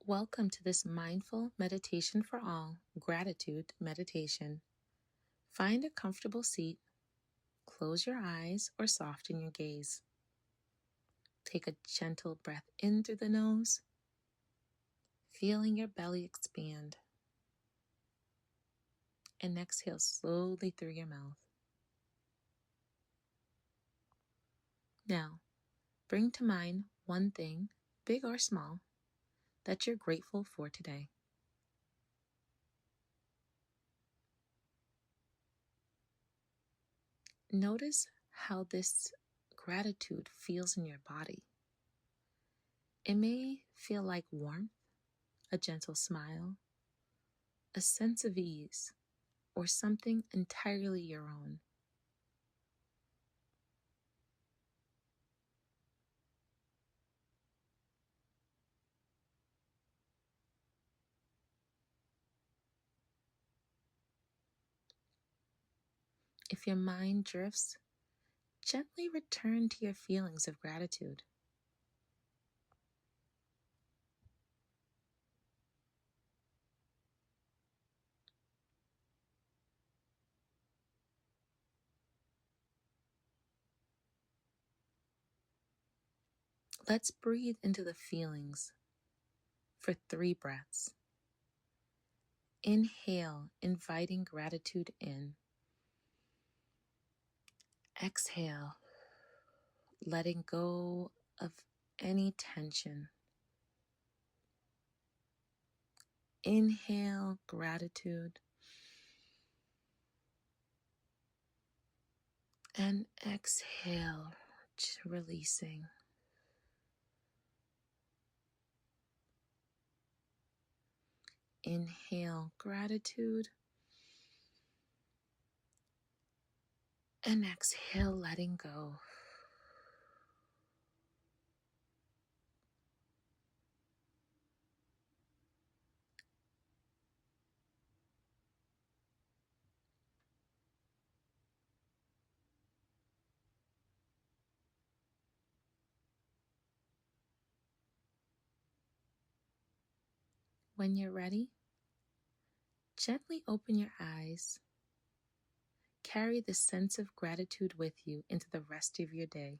Welcome to this mindful meditation for all gratitude meditation. Find a comfortable seat, close your eyes or soften your gaze. Take a gentle breath in through the nose, feeling your belly expand, and exhale slowly through your mouth. Now, bring to mind one thing, big or small, that you're grateful for today. Notice how this gratitude feels in your body. It may feel like warmth, a gentle smile, a sense of ease, or something entirely your own. If your mind drifts, gently return to your feelings of gratitude. Let's breathe into the feelings for 3 breaths. Inhale, inviting gratitude in. Exhale, letting go of any tension. Inhale, gratitude. And exhale, releasing. Inhale, gratitude. And exhale, letting go. When you're ready, gently open your eyes. Carry the sense of gratitude with you into the rest of your day.